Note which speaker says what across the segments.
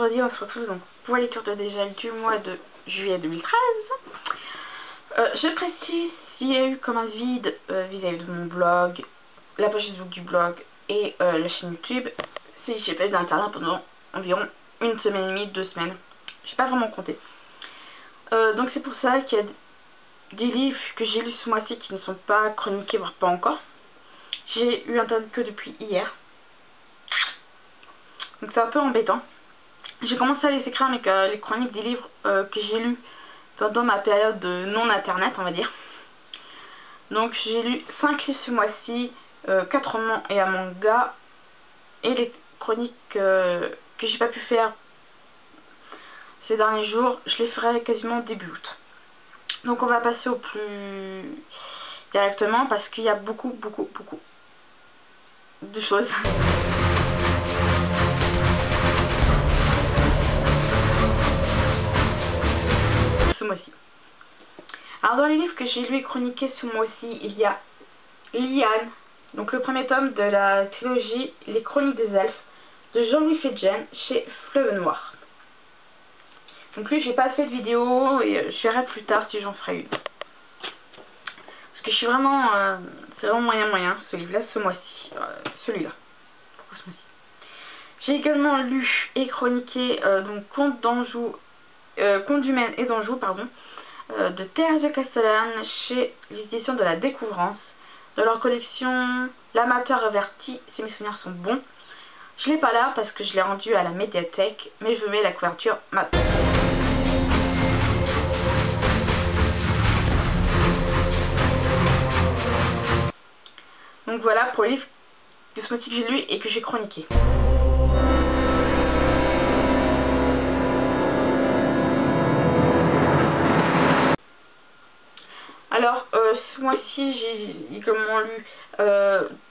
Speaker 1: vendredi, on se retrouve donc pour la lecture de dégel du mois de juillet 2013. Je précise s'il y a eu comme un vide vis-à-vis de mon blog, la page Facebook du blog et la chaîne YouTube. C'est j'ai pas eu d'internet pendant environ une semaine et demie, 2 semaines. J'ai pas vraiment compté. Donc c'est pour ça qu'il y a des livres que j'ai lus ce mois-ci qui ne sont pas chroniqués, voire pas encore. J'ai eu internet que depuis hier. Donc c'est un peu embêtant. J'ai commencé à les écrire avec les chroniques des livres que j'ai lus pendant ma période de non-internet, on va dire. Donc j'ai lu 5 livres ce mois-ci, 4 romans et un manga. Et les chroniques que j'ai pas pu faire ces derniers jours, je les ferai quasiment début août. Donc on va passer au plus directement parce qu'il y a beaucoup de choses. Ce mois-ci. Alors dans les livres que j'ai lu et chroniqués ce mois-ci, il y a Liane, donc le premier tome de la trilogie Les Chroniques des Elfes de Jean-Louis Fedjen chez Fleuve Noir. Donc lui j'ai pas fait de vidéo et je verrai plus tard si j'en ferai une. Parce que je suis vraiment, c'est vraiment moyen ce livre-là ce mois-ci, celui-là. Pourquoi ce mois-ci? J'ai également lu et chroniqué donc Contes d'Anjou, Contes du Maine et d'Anjou, pardon, de Thérèse de Castellane chez les éditions de la Découvrance, de leur collection L'Amateur averti, si mes souvenirs sont bons. Je l'ai pas là parce que je l'ai rendu à la médiathèque, mais je mets la couverture maintenant. Donc voilà pour les livres de ce mois-ci que j'ai lu et que j'ai chroniqué. Alors ce mois-ci j'ai également lu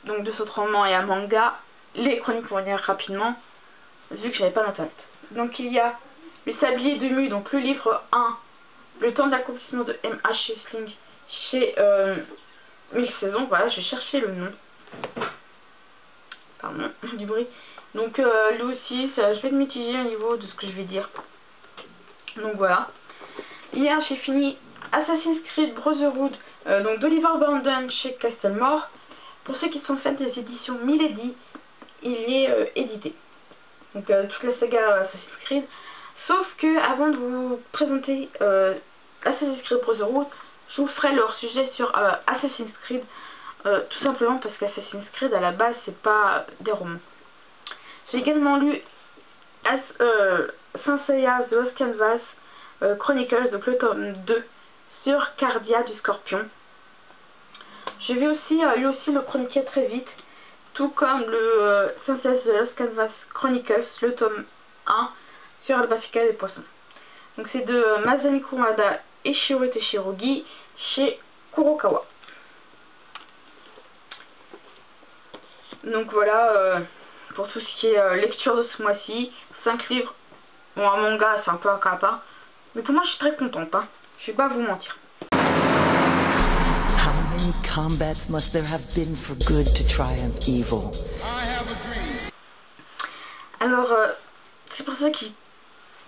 Speaker 1: donc 2 autres romans et un manga. Les chroniques vont venir rapidement vu que j'avais pas d'internet. Donc il y a Le Sablier de Mu, donc le livre 1, Le temps de l'accomplissement de M.H. Sling chez 1000 saisons. Voilà, je cherchais le nom. Pardon, du bruit. Donc lui aussi, je vais être mitigée au niveau de ce que je vais dire. Donc voilà. Hier j'ai fini Assassin's Creed Brotherhood donc d'Oliver Brandon chez Castlemore. Pour ceux qui sont fans des éditions Milady, il est édité. Donc toute la saga Assassin's Creed. Sauf que avant de vous présenter Assassin's Creed Brotherhood, je vous ferai leur sujet sur Assassin's Creed. Tout simplement parce qu'Assassin's Creed à la base c'est pas des romans. J'ai également lu Saint Seiya The Lost Canvas Chronicles, donc le tome 2 sur Cardia du Scorpion. J'ai vu aussi, lui aussi le chroniquer très vite, tout comme le Saint Seiya The Lost Canvas Chronicles, le tome 1 sur Albafica des poissons. Donc c'est de Masami Kurumada et Shiro Teshirogi chez Kurokawa. Donc voilà pour tout ce qui est lecture de ce mois-ci. 5 livres, bon un manga c'est un peu un capa, mais pour moi je suis très contente, hein. Je vais pas vous mentir.
Speaker 2: How many combats must there have been for good to triumph evil?
Speaker 1: Alors c'est pour ça que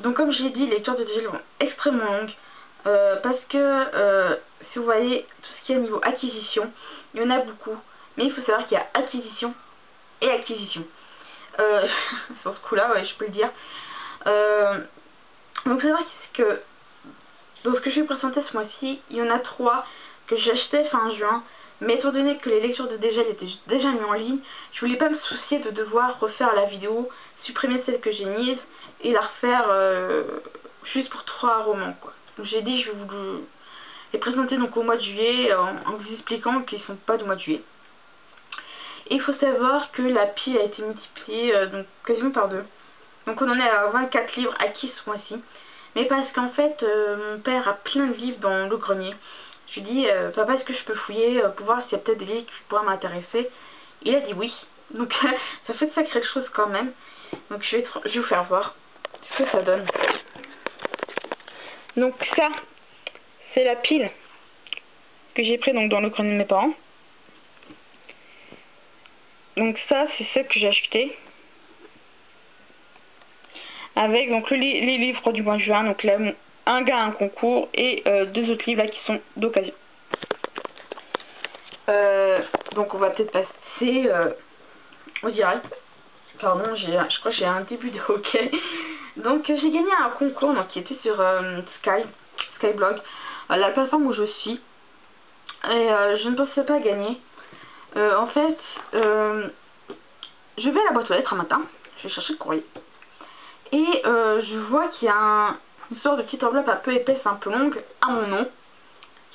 Speaker 1: donc comme j'ai dit, les lectures de dégel vont extrêmement longues parce que si vous voyez tout ce qui est niveau acquisition, il y en a beaucoup, mais il faut savoir qu'il y a acquisition et acquisition. Sur ce coup là, ouais, je peux le dire. Donc c'est vrai que dans ce que je vais présenter ce mois-ci, il y en a 3 que j'ai acheté fin juin, mais étant donné que les lectures de dégel étaient déjà mises en ligne, je voulais pas me soucier de devoir refaire la vidéo, supprimer celle que j'ai mise et la refaire juste pour 3 romans quoi. Donc j'ai dit je vais vous les présenter donc au mois de juillet en vous expliquant qu'ils sont pas du mois de juillet. Et il faut savoir que la pile a été multipliée donc quasiment par 2. Donc on en est à 24 livres acquis ce mois-ci. Mais parce qu'en fait mon père a plein de livres dans le grenier. Je lui ai dit papa est-ce que je peux fouiller pour voir s'il y a peut-être des livres qui pourraient m'intéresser. Il a dit oui. Donc ça fait de sacrées choses quand même. Donc je vais vous faire voir ce que ça donne. Donc ça c'est la pile que j'ai pris donc dans le grenier de mes parents. Donc ça c'est celle que j'ai acheté. avec donc les livres du mois de juin, donc là, un gars, un concours, et 2 autres livres là qui sont d'occasion. Donc on va peut-être passer au direct. Pardon, je crois que j'ai un début de hockey. Donc j'ai gagné un concours donc, qui était sur Skyblog, la plateforme où je suis. Et je ne pensais pas gagner. En fait, je vais à la boîte aux lettres un matin. Je vais chercher le courrier. Et je vois qu'il y a une sorte de petite enveloppe un peu épaisse, un peu longue, à mon nom.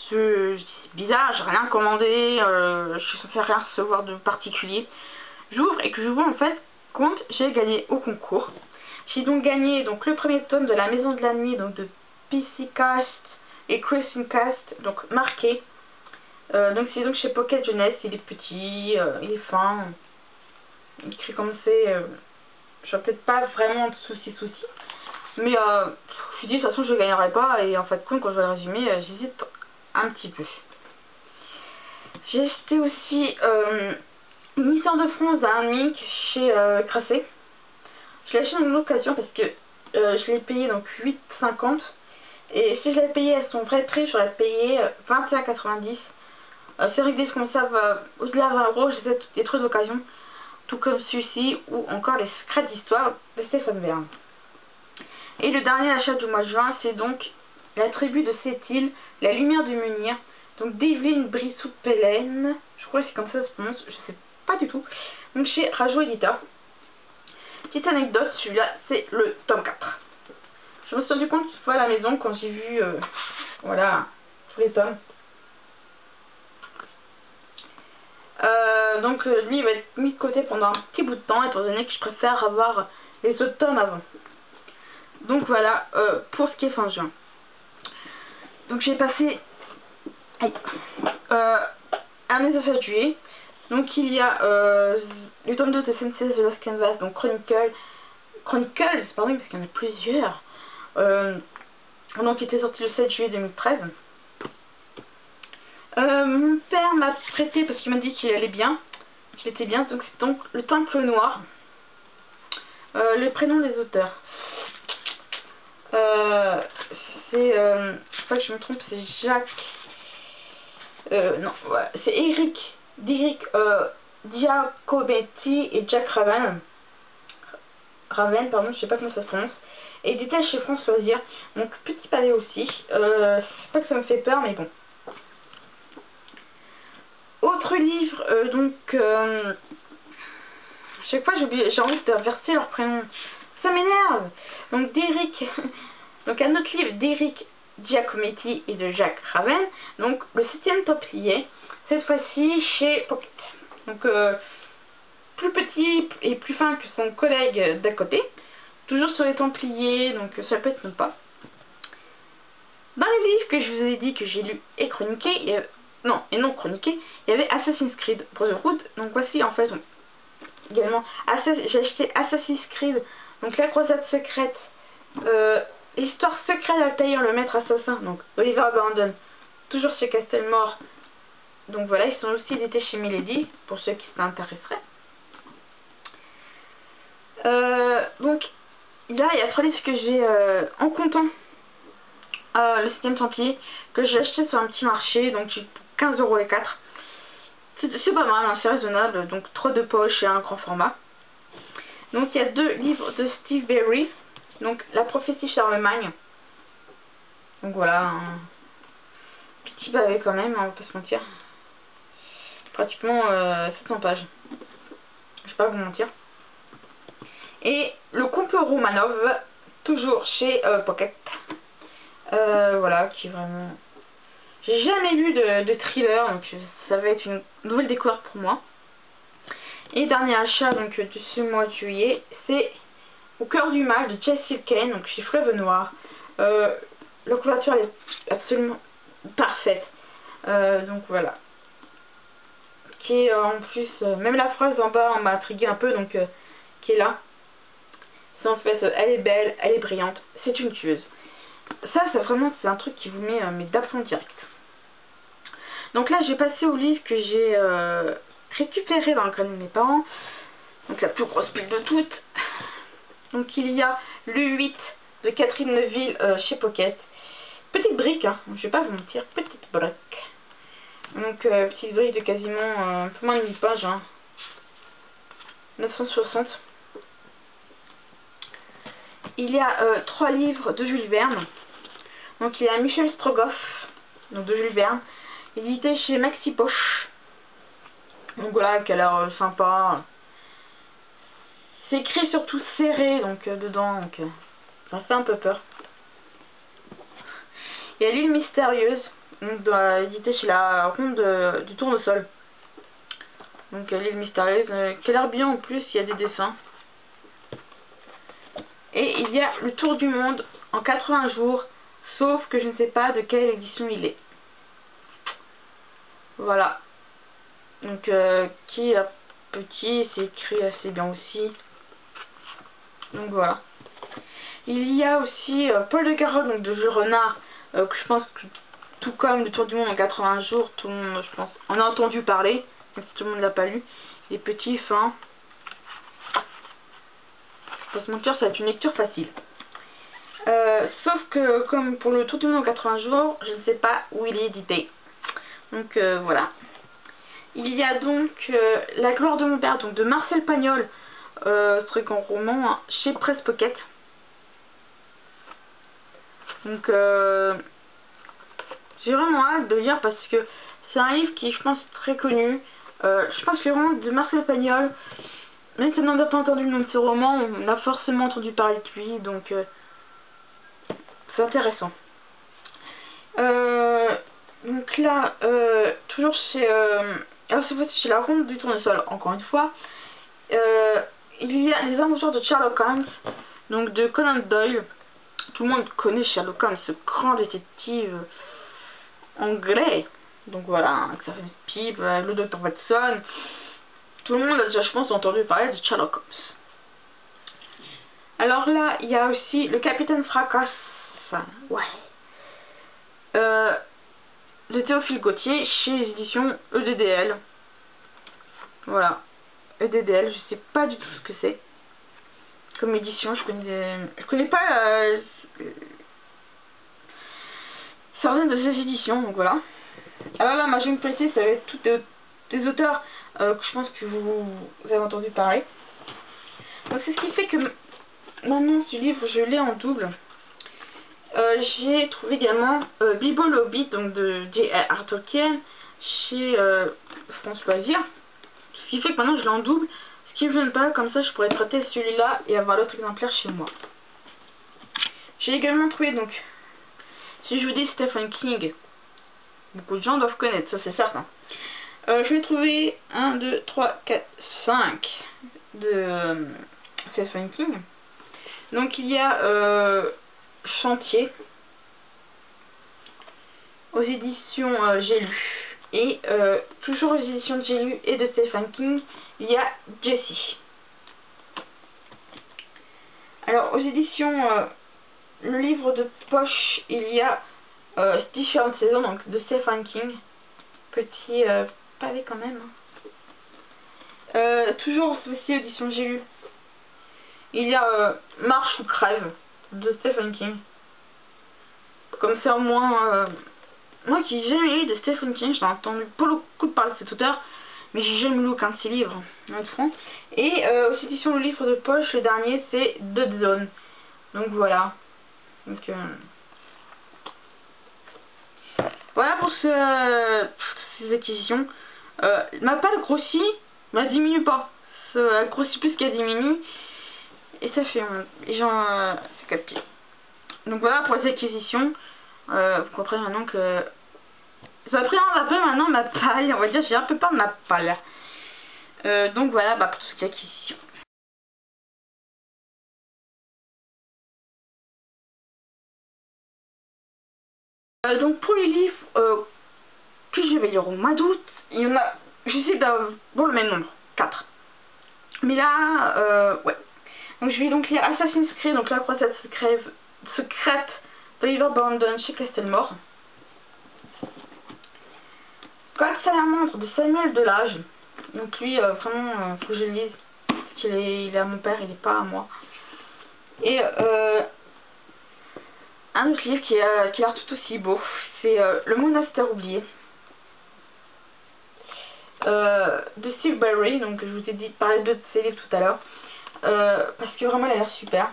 Speaker 1: C'est bizarre, j'ai rien commandé, je suis censée rien recevoir de particulier. J'ouvre et que je vois en fait compte j'ai gagné au concours. J'ai donc gagné donc le premier tome de La Maison de la Nuit, donc de PC Cast et Christine Cast, donc marqué. Donc c'est donc chez Pocket Jeunesse, il est petit, il est fin, écrit comme c'est, je vois peut-être pas vraiment de soucis, mais je me suis dit de toute façon je ne gagnerai pas, et en fait quand je vais le résumer, j'hésite un petit peu. J'ai acheté aussi une histoire de France d'un Mink chez Grasset. Je l'ai acheté dans l'occasion parce que je l'ai payé donc 8,50, et si je l'avais payé à son vrai prix, j'aurais payé 21,90. C'est vrai que dès qu'on ça va au-delà de 20 €, j'ai fait des trucs d'occasion, tout comme celui-ci ou encore les secrets d'histoire de Stéphane Bern. Et le dernier achat du mois de juin, c'est donc La tribu de Sept-Îles, La lumière du Munir, donc d'Evelyne Brissou-Pellen, je crois que c'est comme ça se prononce, je sais pas du tout, donc chez Rajo Edita. Petite anecdote, celui-là c'est le tome 4. Je me suis rendu compte une fois à la maison quand j'ai vu voilà tous les tomes. Donc lui il va être mis de côté pendant un petit bout de temps, étant donné que je préfère avoir les autres tomes avant. Donc voilà pour ce qui est fin juin. Donc j'ai passé à mes affaires de juillet. Donc il y a le tome 2 de Sensei The Lost Canvas, donc Chronicles, pardon, parce qu'il y en a plusieurs. Donc qui était sorti le 7 juillet 2013. Mon père m'a prêté parce qu'il m'a dit qu'il allait bien, qu'il était bien, donc c'est donc Le Temple Noir. Le prénom des auteurs. C'est, pas que je me trompe, c'est Jacques. Non, ouais, c'est Eric Giacometti et Jack Raven, pardon, je sais pas comment ça se prononce. Et édité chez France Loisirs. Donc petit palais aussi. C'est pas que ça me fait peur, mais bon. Autre livre, donc chaque fois j'ai envie de verser leur prénom. Ça m'énerve. Donc d'Eric, donc un autre livre d'Eric Giacometti et de Jacques Raven. Donc le 7e Templier, cette fois-ci chez Pocket. Donc plus petit et plus fin que son collègue d'à côté. Toujours sur les Templiers, donc ça peut être pas. Dans les livres que je vous ai dit que j'ai lu et chroniqué, non chroniqué, il y avait Assassin's Creed Brotherhood. Donc voici en fait également j'ai acheté Assassin's Creed, donc la croisade secrète, l'histoire secrète d'Altaïr le maître assassin, donc Oliver Brandon, toujours chez Castelmore. Donc voilà, ils sont aussi édités chez Milady pour ceux qui s'intéresseraient. Donc là il y a 3 livres que j'ai en comptant le 7e Templier, que j'ai acheté sur un petit marché, donc 15 € et 4. C'est pas mal, hein, c'est raisonnable, donc 3 de poche et un grand format. Donc il y a 2 livres de Steve Berry, donc La prophétie Charlemagne. Donc voilà, un petit pavé quand même, on va pas se mentir. Pratiquement 700 pages. Je vais pas vous mentir. Et Le complot Romanov, toujours chez Pocket. Voilà, qui est vraiment... J'ai jamais lu de thriller, donc ça va être une nouvelle découverte pour moi. Et dernier achat donc de ce mois de juillet, c'est Au cœur du mal de Jess Silken, donc chez Fleuve Noir. La couverture est absolument parfaite. Donc voilà. Qui est en plus, même la phrase en bas m'a intrigué un peu, donc qui est là. C'est en fait, elle est belle, elle est brillante, c'est une tueuse. Ça, c'est vraiment, c'est un truc qui vous met d'aplomb direct. Donc là, j'ai passé au livre que j'ai récupéré dans le grenier de mes parents. Donc la plus grosse pile de toutes. Donc il y a l'U8 de Catherine Neuville chez Pocket. Petite brique, hein, je vais pas vous mentir, petite brique. Donc petite brique de quasiment un peu moins de 1000 pages, hein. 960. Il y a 3 livres de Jules Verne. Donc il y a Michel Strogoff, donc de Jules Verne, édité chez Maxi Poche. Donc voilà, qui a l'air sympa. C'est écrit surtout serré, donc dedans, donc ça fait un peu peur. Il y a L'île mystérieuse, donc édité chez la Ronde du Tournesol. Donc L'île mystérieuse, qui a l'air bien en plus, il y a des dessins. Et il y a Le Tour du monde en 80 jours, sauf que je ne sais pas de quelle édition il est. Voilà. Donc qui est petit, c'est écrit assez bien aussi. Donc voilà. Il y a aussi Paul de Carotte, donc de Jules Renard, que je pense que tout comme Le Tour du monde en 80 jours, tout le monde, je pense, en a entendu parler, même si tout le monde l'a pas lu. Il est petit, fin. Je peux pas se mentir, ça va être une lecture facile. Sauf que, comme pour Le Tour du monde en 80 jours, je ne sais pas où il est édité. Donc voilà. Il y a donc La gloire de mon père, donc de Marcel Pagnol, très grand roman, hein, chez Presse Pocket. Donc j'ai vraiment hâte de lire parce que c'est un livre qui, je pense, est très connu. Je pense que vraiment de Marcel Pagnol, même si on n'a pas entendu le nom de ce roman, on a forcément entendu parler de lui, donc c'est intéressant. Donc là, toujours chez alors cette fois-ci chez la Ronde du Tournesol, encore une fois, il y a Les aventures de Sherlock Holmes, donc de Conan Doyle. Tout le monde connaît Sherlock Holmes, ce grand détective anglais. Donc voilà, que ça fait pipe, le docteur Watson. Tout le monde a déjà, je pense, entendu parler de Sherlock Holmes. Alors là, il y a aussi Le Capitaine Fracasse. Enfin, ouais. De Théophile Gautier chez les éditions EDDL. Voilà. EDDL, je sais pas du tout ce que c'est comme édition. Je connais pas certaines de ces éditions, donc voilà. Alors là, ma jeune pressée, ça va être toutes des auteurs que je pense que vous avez entendu parler. Donc c'est ce qui fait que maintenant ce livre, je l'ai en double. J'ai trouvé également Bilbo le Hobbit, donc de J.R.R. Tolkien, chez France Loisirs. Ce qui fait que maintenant je l'ai en double. Ce qui ne me gêne pas, comme ça je pourrais traiter celui-là et avoir l'autre exemplaire chez moi. J'ai également trouvé, donc, si je vous dis Stephen King, beaucoup de gens doivent connaître, ça c'est certain. Je vais trouver 1, 2, 3, 4, 5 de Stephen King. Donc il y a Chantier aux éditions J'ai lu. Et toujours aux éditions de J'ai lu et de Stephen King, il y a Jessie. Alors aux éditions le livre de poche, il y a différentes saisons, donc de Stephen King. Petit pavé quand même. Toujours aussi édition de J'ai lu. Il y a Marche ou crève de Stephen King. Comme ça au moins, moi qui n'ai jamais lu de Stephen King, j'en ai entendu pas beaucoup de parler de cet auteur, mais j'ai jamais lu aucun de ses livres, franc. Et aux éditions le livre de poche, le dernier c'est Dead Zone. Donc voilà. Donc voilà pour ces acquisitions. Ma palle grossit, mais elle diminue pas. Elle grossit plus qu'elle diminue. Et ça fait c'est 4 pieds. Donc voilà pour les acquisitions. Vous comprenez maintenant que ça prend un peu maintenant ma palle. On va dire j'ai un peu peur de ma palle. Donc voilà pour tout ce qui est acquisition. Donc pour les livres que je vais lire au mois d'août, il y en a, j'essaie d'avoir le même nombre, 4. Mais là, ouais. Donc je vais donc lire Assassin's Creed, donc la croisade secrète d'Oliver Brandon chez Castelmore. Coq Salamandre de Samuel Delage. Donc lui, vraiment, faut que je le lise. Parce qu'il est à mon père, il n'est pas à moi. Et un autre livre qui a l'air tout aussi beau, c'est Le Monastère oublié de Steve Barry. Donc je vous ai dit de parler de ces livres tout à l'heure parce que vraiment elle a l'air super.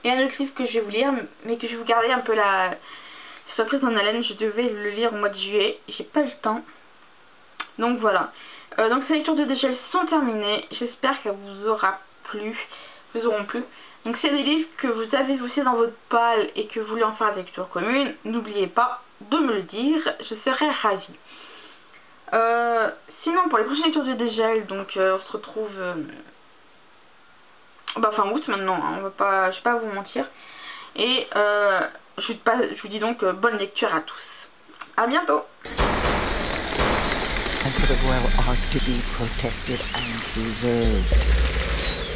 Speaker 1: Et un autre livre que je vais vous lire, mais que je vais vous garder un peu la surprise en haleine, je devais le lire au mois de juillet, j'ai pas eu le temps. Donc voilà. Donc ces lectures de dégel sont terminées, j'espère qu'elles vous auront plu. Donc c'est des livres que vous avez aussi dans votre palle et que vous voulez en faire des lectures communes, n'oubliez pas de me le dire, je serai ravie. Sinon pour les prochaines lectures de dégel, donc on se retrouve fin août maintenant, hein, je vais pas vous mentir. Et je vous dis donc bonne lecture à tous. À bientôt.
Speaker 2: And for the royal art to be protected and preserved,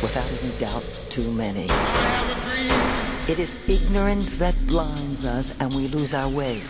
Speaker 2: without any doubt too many. It is ignorance that blinds us and we lose our way.